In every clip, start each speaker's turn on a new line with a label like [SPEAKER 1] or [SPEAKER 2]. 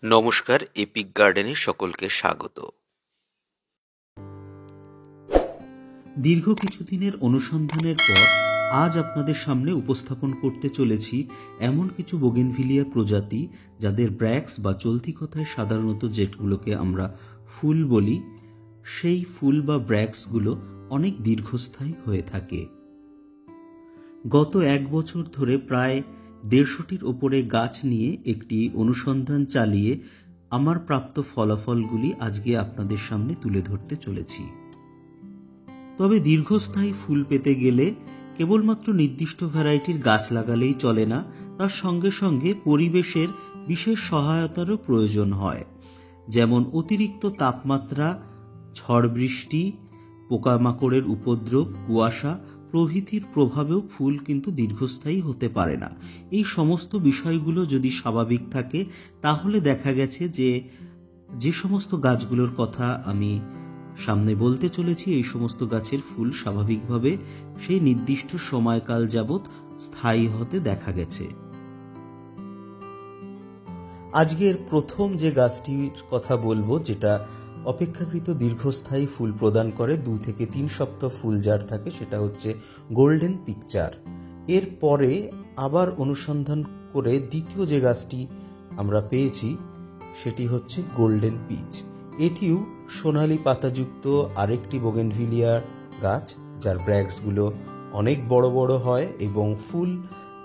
[SPEAKER 1] নমস্কার, এপিক গার্ডেনে সকলকে স্বাগত।
[SPEAKER 2] দীর্ঘ কিছুদিনের অনুসন্ধানের পর আজ আপনাদের সামনে উপস্থাপন করতে চলেছি এমন কিছু বোগেনভিলিয়া প্রজাতি যাদের ব্র্যাক্স বা চলতি কথায় সাধারণত যেগুলোকে আমরা ফুল বলি, সেই ফুল বা ব্র্যাক্সগুলো অনেক দীর্ঘস্থায়ী হয়ে থাকে। গত 1 বছর ধরে প্রায় 150টির ওপরে গাছ নিয়ে একটি অনুসন্ধান চালিয়ে আমার প্রাপ্ত ফলাফলগুলি আজকে আপনাদের সামনে তুলে ধরতে চলেছি। তবে দীর্ঘস্থায়ী ফুল পেতে গেলে কেবলমাত্র নির্দিষ্ট ভ্যারাইটির গাছ লাগালেই চলে না, তার সঙ্গে সঙ্গে পরিবেশের বিশেষ সহায়তারও প্রয়োজন হয়। যেমন অতিরিক্ত তাপমাত্রা, ঝড় বৃষ্টি, পোকামাকড়ের উপদ্রব, কুয়াশা প্রভৃতির প্রভাবেও ফুল কিন্তু দীর্ঘস্থায়ী হতে পারে না। এই সমস্ত বিষয়গুলো যদি স্বাভাবিক থাকে তাহলে দেখা গেছে যে সমস্ত গাছগুলোর কথা আমি সামনে বলতে চলেছি, এই সমস্ত গাছের ফুল স্বাভাবিকভাবে সেই নির্দিষ্ট সময়কাল যাবৎ স্থায়ী হতে দেখা গেছে। আজকের প্রথম যে গাছটির কথা বলবো, যেটা অপেক্ষাকৃত দীর্ঘস্থায়ী ফুল প্রদান করে, 2 থেকে 3 সপ্তাহ ফুল যার থাকে, সেটা হচ্ছে গোল্ডেন পিকচার। এর পরে আবার অনুসন্ধান করে দ্বিতীয় যে গাছটি আমরা পেয়েছি সেটি হচ্ছে গোল্ডেন পিচ। এটিও সোনালী পাতাযুক্ত আরেকটি বোগেনভিলিয়া গাছ, যার ব্র্যাক্সগুলো অনেক বড় বড় হয় এবং ফুল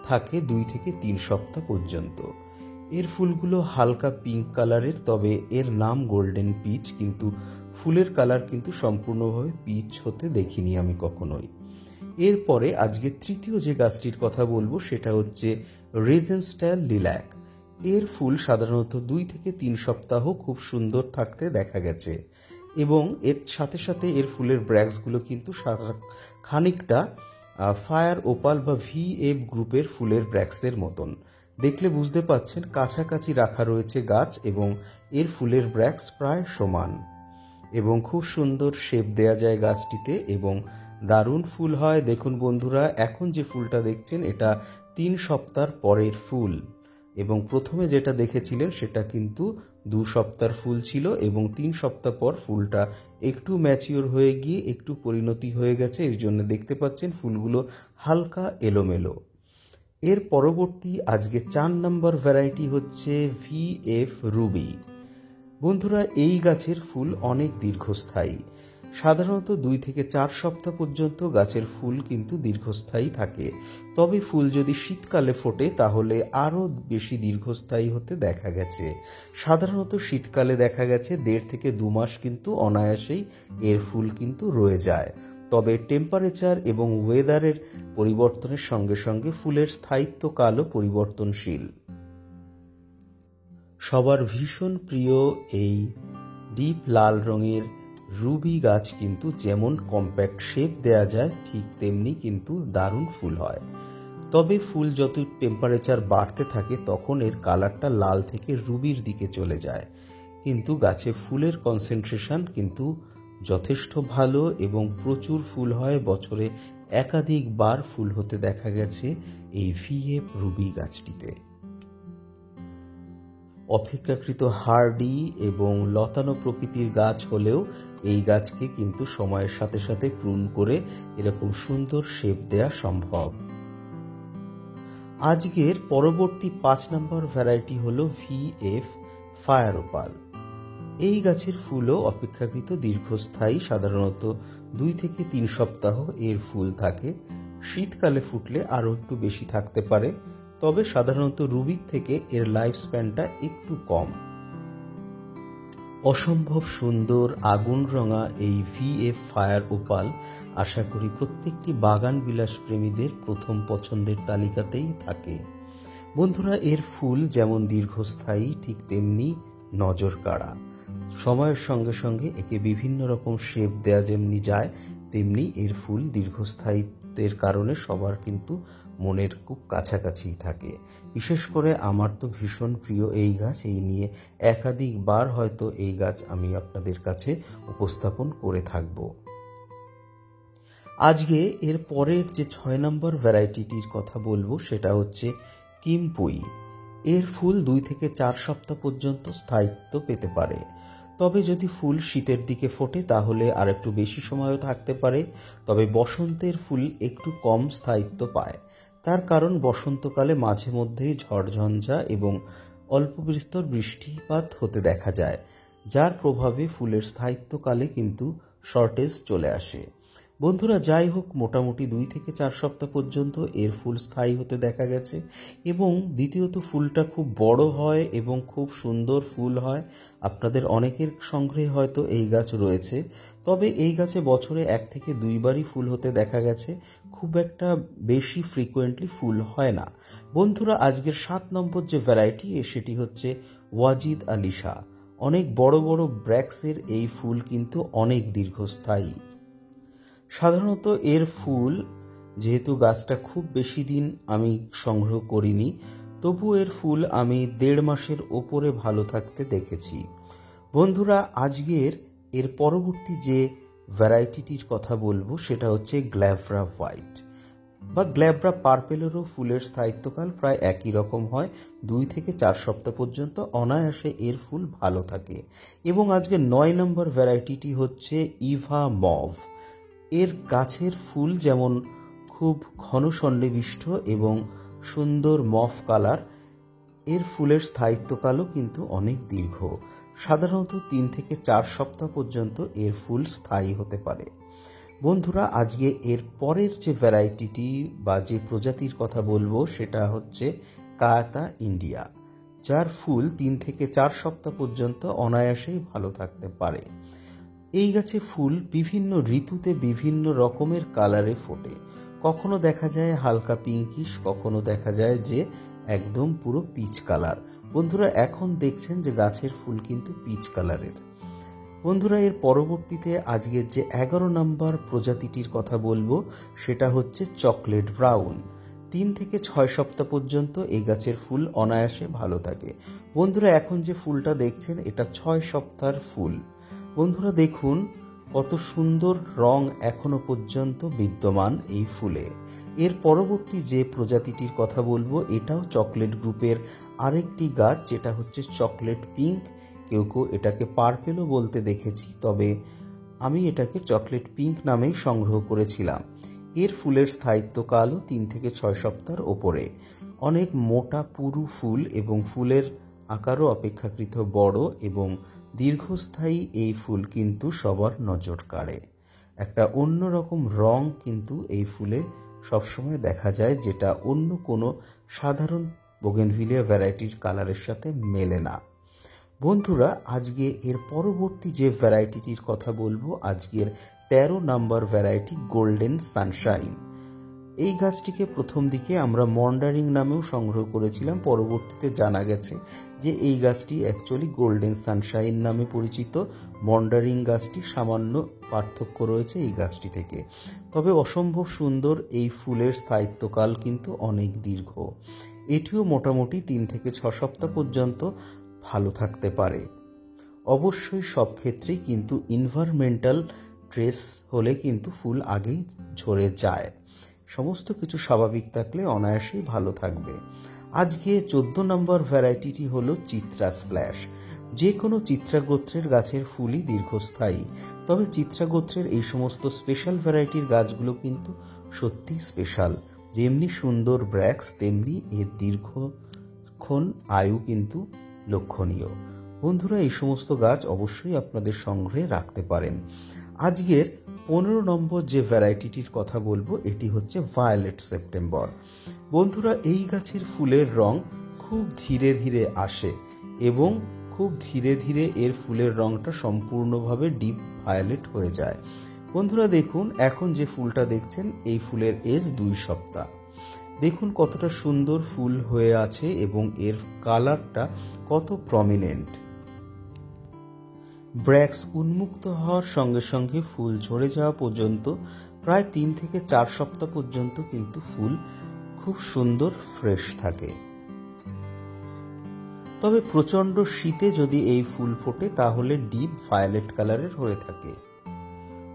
[SPEAKER 2] থাকে 2 থেকে 3 সপ্তাহ পর্যন্ত। এর ফুলগুলো হালকা পিঙ্ক কালারের, তবে এর নাম গোল্ডেন পিচ, কিন্তু ফুলের কালার কিন্তু সম্পূর্ণভাবে পিচ হতে দেখিনি আমি কখনোই। এরপরে আজকে তৃতীয় যে গাছটির কথা বলবো সেটা হচ্ছে রেজেনস্টাইল লিল্যাক। এর ফুল সাধারণত 2 থেকে 3 সপ্তাহ খুব সুন্দর থাকতে দেখা গেছে এবং এর সাথে সাথে এর ফুলের ব্র্যাক্সগুলো কিন্তু খানিকটা ফায়ার ওপাল বা VF গ্রুপের ফুলের ব্র্যাক্সের মতন। দেখলে বুঝতে পাচ্ছেন কাছাকাছি রাখা রয়েছে গাছ এবং এর ফুলের ব্র্যাক্স প্রায় সমান এবং খুব সুন্দর শেপ দেয়া যায় গাছটিতে এবং দারুণ ফুল হয়। দেখুন বন্ধুরা, এখন যে ফুলটা দেখছেন এটা 3 সপ্তাহ পরের ফুল এবং প্রথমে যেটা দেখেছিলেন সেটা কিন্তু 2 সপ্তাহের ফুল ছিল এবং 3 সপ্তাহ পর ফুলটা একটু ম্যাচিওর হয়ে গিয়ে একটু পরিণতি হয়ে গেছে। এর জন্য দেখতে পাচ্ছেন ফুলগুলো হালকা এলোমেলো। এর পরবর্তী আজকে 4 নম্বর ভ্যারাইটি হচ্ছে VF রুবি। বন্ধুরা, এই গাছের ফুল অনেক দীর্ঘস্থায়ী, সাধারণত 2 থেকে 4 সপ্তাহ পর্যন্ত গাছের ফুল কিন্তু দীর্ঘস্থায়ী থাকে। তবে ফুল যদি শীতকালে ফোটে তাহলে আরও বেশি দীর্ঘস্থায়ী হতে দেখা গেছে। সাধারণত শীতকালে দেখা গেছে 1.5 থেকে 2 মাস কিন্তু অনায়াসেই এর ফুল কিন্তু রয়ে যায়। তবে টেম্পারেচার এবং ওয়েদারের পরিবর্তনের সঙ্গে সঙ্গে ফুলের স্থায়িত্বকালও পরিবর্তনশীল। সবার ভীষণ প্রিয় এই ডিপ লাল রঙের রুবি গাছ কিন্তু যেমন কম্প্যাক্ট শেপ দেয়া যায় ঠিক তেমনি কিন্তু দারুণ ফুল হয়। তবে ফুল যত টেম্পারেচার বাড়তে থাকে তখন এর কালারটা লাল থেকে রুবির দিকে চলে যায়, কিন্তু গাছে ফুলের কনসেন্ট্রেশন কিন্তু যথেষ্ট ভালো এবং প্রচুর ফুল হয়। বছরে একাধিকবার ফুল হতে দেখা গেছে এই VF রুবি গাছটিতে। অপেক্ষাকৃত হার্ডি এবং লতানো প্রকৃতির গাছ হলেও এই গাছকে কিন্তু সময়ের সাথে সাথে প্রুন করে এরকম সুন্দর শেপ দেয়া সম্ভব। আজকের পরবর্তী 5 নম্বর ভ্যারাইটি হলো VF ফায়ার ওপাল। এই গাছের ফুলও অপেক্ষাকৃত দীর্ঘস্থায়ী, সাধারণত 2 থেকে 3 সপ্তাহ এর ফুল থাকে। শীতকালে ফুটলে আরও একটু বেশি থাকতে পারে, তবে সাধারণত রুবির থেকে এর লাইফ স্প্যানটা একটু কম। অসম্ভব সুন্দর আগুন রঙা এই VF ফায়ার ওপাল আশা করি প্রত্যেকটি বাগান বিলাস প্রেমীদের প্রথম পছন্দের তালিকাতেই থাকে। বন্ধুরা, এর ফুল যেমন দীর্ঘস্থায়ী ঠিক তেমনি নজর কাড়া। সময়ের সঙ্গে সঙ্গে একে বিভিন্ন রকম শেপ দেয়া যেমনি যায়, তেমনি এর ফুল দীর্ঘস্থায়িত্বের কারণে সবার কিন্তু মনের খুব কাছাকাছি থাকে। বিশেষ করে আমার তো ভীষণ প্রিয় এই গাছ, এই নিয়ে একাধিকবার হয়তো এই গাছ আমি আপনাদের কাছে উপস্থাপন করে থাকব। আজকে এর পরের যে 6 নম্বর ভ্যারাইটিটির কথা বলবো সেটা হচ্ছে কিমপুই। এর ফুল 2 থেকে 4 সপ্তাহ পর্যন্ত স্থায়িত্ব পেতে পারে। তবে যদি ফুল শীতের দিকে ফোটে তাহলে আর একটু বেশি সময়ও থাকতে পারে। তবে বসন্তের ফুল একটু কম স্থায়িত্ব পায়। তার কারণ বসন্তকালে মাঝে মধ্যেই ঝড়ঝঞ্ঝা এবং অল্প বিস্তর বৃষ্টিপাত হতে দেখা যায়, যার প্রভাবে ফুলের স্থায়িত্বকালে কিন্তু শর্টেজ চলে আসে। বন্ধুরা, যাই হোক, মোটামুটি 2 থেকে 4 সপ্তাহ পর্যন্ত এর ফুল স্থায়ী হতে দেখা গেছে। এবং দ্বিতীয়ত, ফুলটা খুব বড় হয় এবং খুব সুন্দর ফুল হয়। আপনাদের অনেকের সংগ্রহে হয়তো এই গাছ রয়েছে, তবে এই গাছে বছরে 1 থেকে 2 বারই ফুল হতে দেখা গেছে, খুব একটা বেশি ফ্রিকোয়েন্টলি ফুল হয় না। বন্ধুরা, আজকের 7 নম্বর যে ভ্যারাইটি সেটি হচ্ছে ওয়াজিদ আলী শাহ। অনেক বড় বড় ব্র্যাক্সের এই ফুল কিন্তু অনেক দীর্ঘস্থায়ী। সাধারণত এর ফুল, যেহেতু গাছটা খুব বেশি দিন আমি সংগ্রহ করিনি, তবু এর ফুল আমি 1.5 মাসের ওপরে ভালো থাকতে দেখেছি। বন্ধুরা, আজকের এর পরবর্তী যে ভ্যারাইটিটির কথা বলবো সেটা হচ্ছে গ্ল্যাভরা হোয়াইট বা গ্ল্যাভরা পার্পেলেরও ফুলের স্থায়িত্বকাল প্রায় একই রকম হয়। 2 থেকে 4 সপ্তাহ পর্যন্ত অনায়াসে এর ফুল ভালো থাকে। এবং আজকে 9 নম্বর ভ্যারাইটিটি হচ্ছে ইভা মভ। এর গাছের ফুল যেমন খুব ঘন সন্নিবিষ্ট এবং সুন্দর মফ কালার, এর ফুলের স্থায়িত্বকালও কিন্তু অনেক দীর্ঘ। সাধারণত 3 থেকে 4 সপ্তাহ পর্যন্ত এর ফুল স্থায়ী হতে পারে। বন্ধুরা, আজকে এর পরের যে ভ্যারাইটিটি বা যে প্রজাতির কথা বলবো সেটা হচ্ছে কায়াতা ইন্ডিয়া, যার ফুল 3 থেকে 4 সপ্তাহ পর্যন্ত অনায়াসেই ভালো থাকতে পারে। এই গাছে ফুল বিভিন্ন ঋতুতে বিভিন্ন রকমের কালারে ফোটে। কখনো দেখা যায় হালকা পিঙ্কিশ, কখনো দেখা যায় যে একদম পুরো পিচ কালার। বন্ধুরা, এখন দেখছেন যে গাছের ফুল কিন্তু পিচ কালারের। বন্ধুরা, এর পরবর্তীতে আজকের যে 11 নম্বর প্রজাতিটির কথা বলবো সেটা হচ্ছে চকলেট ব্রাউন। 3 থেকে 6 সপ্তাহ পর্যন্ত এই গাছের ফুল অনায়াসে ভালো থাকে। বন্ধুরা, এখন যে ফুলটা দেখছেন এটা 6 সপ্তাহের ফুল। বন্ধুরা, দেখুন কত সুন্দর রং এখনো পর্যন্ত বিদ্যমান এই ফুলে। এর পরবর্তী যে প্রজাতিটির কথা বলবো এটাও চকলেট গ্রুপের আরেকটি গাছ, যেটা হচ্ছে চকলেট পিঙ্ক। কেউ কেউ এটাকে পার্পেলও বলতে দেখেছি, তবে আমি এটাকে চকলেট পিঙ্ক নামেই সংগ্রহ করেছিলাম। এর ফুলের স্থায়িত্বকালও 3 থেকে 6 সপ্তাহের ওপরে। অনেক মোটা পুরু ফুল এবং ফুলের আকারও অপেক্ষাকৃত বড় এবং দীর্ঘস্থায়ী এই ফুল কিন্তু সবার নজর কাড়ে। একটা অন্যরকম রং কিন্তু এই ফুলে সবসময় দেখা যায়, যেটা অন্য কোনো সাধারণ বোগেনভিলিয়া ভ্যারাইটির কালারের সাথে মেলে না। বন্ধুরা, আজকে এর পরবর্তী যে ভ্যারাইটিটির কথা বলবো, আজকের 13 নম্বর ভ্যারাইটি গোল্ডেন সানশাইন। এই গাছটিকে প্রথম দিকে আমরা মন্ডারিং নামেও সংগ্রহ করেছিলাম। পরবর্তীতে জানা গেছে যে এই গাছটি অ্যাকচুয়ালি গোল্ডেন সানশাইন নামে পরিচিত। মন্ডারিং গাছটি সামান্য পার্থক্য রয়েছে এই গাছটি থেকে। তবে অসম্ভব সুন্দর এই ফুলের স্থায়িত্বকাল কিন্তু অনেক দীর্ঘ। এটিও মোটামুটি 3 থেকে 6 সপ্তাহ পর্যন্ত ভালো থাকতে পারে। অবশ্যই সব ক্ষেত্রেই কিন্তু এনভায়রনমেন্টাল ট্রেস হলে কিন্তু ফুল আগেই ঝরে যায়। সমস্ত কিছু স্বাভাবিক থাকলে অনায়াসেই ভালো থাকবে। আজকে 14 নম্বর ভ্যারাইটিটি হলো চিত্রা স্প্ল্যাশ। যে কোনো চিত্রা গোত্রের গাছের ফুলই দীর্ঘস্থায়ী, তবে চিত্রা গোত্রের এই সমস্ত স্পেশাল ভ্যারাইটির গাছগুলো কিন্তু সত্যি স্পেশাল। যেমনি সুন্দর ব্র্যাক্স, তেমনি এর দীর্ঘক্ষণ আয়ু কিন্তু লক্ষণীয়। বন্ধুরা, এই সমস্ত গাছ অবশ্যই আপনাদের সংগ্রহে রাখতে পারেন। আজকের 15 নম্বর যে ভ্যারাইটিটির কথা বলবো এটি হচ্ছে ভায়োলেট সেপ্টেম্বর। বন্ধুরা, এই গাছের ফুলের রং খুব ধীরে ধীরে আসে এবং খুব ধীরে ধীরে এর ফুলের রংটা সম্পূর্ণভাবে ডিপ ভায়োলেট হয়ে যায়। বন্ধুরা, দেখুন এখন যে ফুলটা দেখছেন এই ফুলের এজ 2 সপ্তাহ। দেখুন কতটা সুন্দর ফুল হয়ে আছে এবং এর কালারটা কত প্রমিনেন্ট। ব্র্যাক্স উন্মুক্ত হওয়ার সঙ্গে সঙ্গে ফুল ঝরে যাওয়া পর্যন্ত প্রায় 3 থেকে 4 সপ্তাহ পর্যন্ত কিন্তু ফুল খুব সুন্দর ফ্রেশ থাকে। তবে প্রচণ্ড শীতে যদি এই ফুল ফোটে তাহলে ডিপ ভায়োলেট কালারের হয়ে থাকে।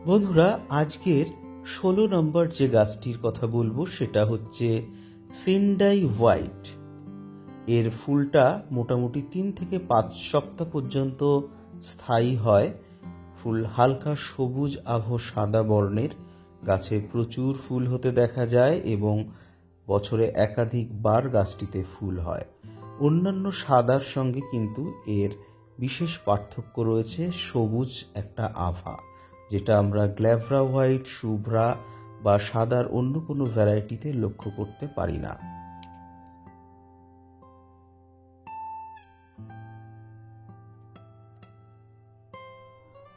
[SPEAKER 2] বন্ধুরা, আজকের 16 নম্বর যে গাছটির কথা বলবো সেটা হচ্ছে সেন্ডাই হোয়াইট। এর ফুলটা মোটামুটি 3 থেকে 5 সপ্তাহ পর্যন্ত স্থায়ী হয়। ফুল হালকা সবুজ আভ সাদা বর্ণের, গাছে প্রচুর ফুল হতে দেখা যায় এবং বছরে একাধিকবার গাছটিতে ফুল হয়। অন্যান্য সাদার সঙ্গে কিন্তু এর বিশেষ পার্থক্য রয়েছে সবুজ একটা আভা, যেটা আমরা গ্ল্যাভরা হোয়াইট, শুভ্রা বা সাদার অন্য কোনো ভ্যারাইটিতে লক্ষ্য করতে পারি না।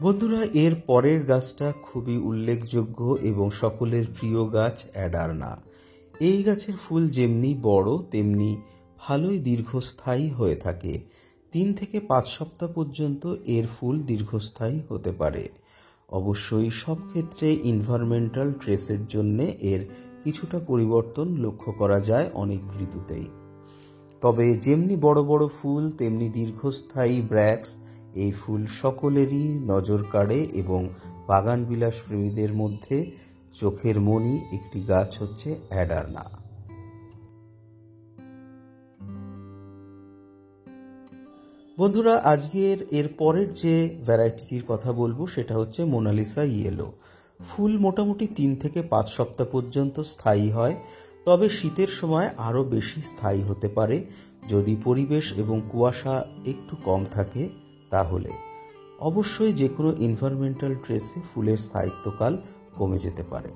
[SPEAKER 2] বন্ধুরা, এর পরের গাছটা খুবই উল্লেখযোগ্য এবং সকলের প্রিয় গাছ অ্যাডার্না। এই গাছের ফুল যেমনি বড় তেমনি ভালোই দীর্ঘস্থায়ী হয়ে থাকে। 3 থেকে 5 সপ্তাহ পর্যন্ত এর ফুল দীর্ঘস্থায়ী হতে পারে। অবশ্যই সব ক্ষেত্রে এনভায়রনমেন্টাল ট্রেসের জন্য এর কিছুটা পরিবর্তন লক্ষ্য করা যায় অনেক ঋতুতেই। তবে যেমনি বড় বড় ফুল তেমনি দীর্ঘস্থায়ী ব্র্যাক্স এই ফুল সকলেরই নজর কাড়ে এবং বাগান বিলাস প্রেমীদের মধ্যে চোখের মণি একটি গাছ হচ্ছে অ্যাডার্না। বন্ধুরা, আজকের এর পরের যে ভ্যারাইটির কথা বলবো সেটা হচ্ছে মোনালিসা ইয়েলো। ফুল মোটামুটি 3 থেকে 5 সপ্তাহ পর্যন্ত স্থায়ী হয়, তবে শীতের সময় আরও বেশি স্থায়ী হতে পারে যদি পরিবেশ এবং কুয়াশা একটু কম থাকে। তাহলে অবশ্যই যে কোনো এনভায়রনমেন্টাল ট্রেসে ফুলের স্থায়িত্বকাল কমে যেতে পারে।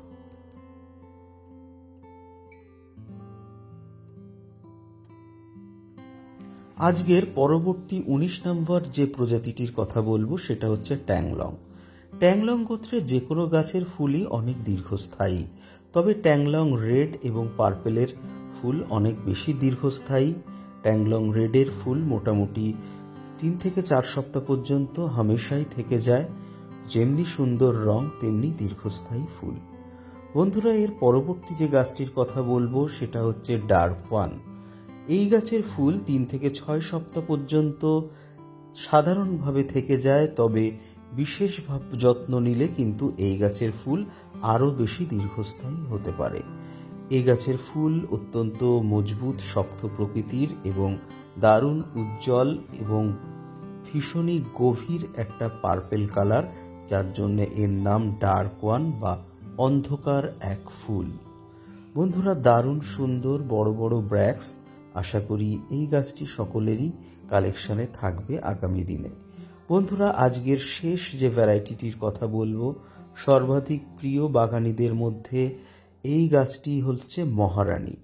[SPEAKER 2] আজকের পরবর্তী 19 নম্বর যে প্রজাতিটির কথা বলবো সেটা হচ্ছে ট্যাংলং। ট্যাংলং গোত্রে যে কোনো গাছের ফুলই অনেক দীর্ঘস্থায়ী, তবে ট্যাংলং রেড এবং পার্পেলের ফুল অনেক বেশি দীর্ঘস্থায়ী। ট্যাংলং রেডের ফুল মোটামুটি 3 থেকে 4 সপ্তাহ পর্যন্ত হামেশাই থেকে যায়। যেমনি সুন্দর রং তেমনি দীর্ঘস্থায়ী ফুল। বন্ধুরা, এর পরবর্তী যে গাছটির কথা বলবো সেটা হচ্ছে ডার্ক ওয়ান। এই গাছের ফুল 3 থেকে 6 সপ্তাহ পর্যন্ত সাধারণভাবে থেকে যায়, তবে বিশেষ যত্ন নিলে কিন্তু এই গাছের ফুল আরও বেশি দীর্ঘস্থায়ী হতে পারে। এই গাছের ফুল অত্যন্ত মজবুত শক্ত প্রকৃতির এবং দারুণ উজ্জ্বল এবং ভীষণই গভীর একটা পার্পেল কালার, যার জন্য এর নাম ডার্ক ওয়ান বা অন্ধকার এক ফুল। বন্ধুরা, দারুণ সুন্দর বড় বড় ব্র্যাক্স। আশা করি এই গাছটি সকলেরই কালেকশনে থাকবে আগামী দিনে। বন্ধুরা, আজকের শেষ যে ভ্যারাইটিটির কথা বলবো, সর্বাধিক প্রিয় বাগানীদের মধ্যে এই গাছটি হচ্ছে মহারানী।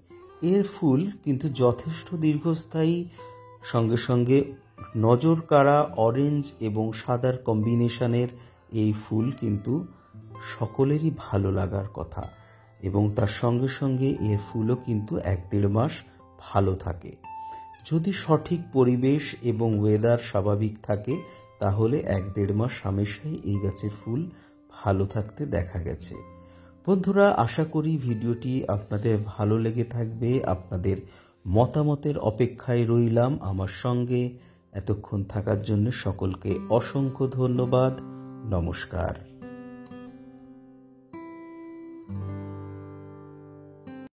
[SPEAKER 2] এর ফুল কিন্তু যথেষ্ট দীর্ঘস্থায়ী, সঙ্গে সঙ্গে নজর কাড়া অরেঞ্জ এবং সাদার কম্বিনেশনের এই ফুল কিন্তু সকলেরই ভালো লাগার কথা এবং তার সঙ্গে সঙ্গে এর ফুলও কিন্তু 1-1.5 মাস ভালো থাকে। যদি সঠিক পরিবেশ এবং ওয়েদার স্বাভাবিক থাকে তাহলে 1-1.5 মাস হামেশাই এই গাছের ফুল ভালো থাকতে দেখা গেছে। বন্ধুরা, আশা করি ভিডিওটি আপনাদের ভালো লেগে থাকবে। আপনাদের মতামতের অপেক্ষায় রইলাম। আমার সঙ্গে এতক্ষণ থাকার জন্য সকলকে অসংখ্য ধন্যবাদ। নমস্কার।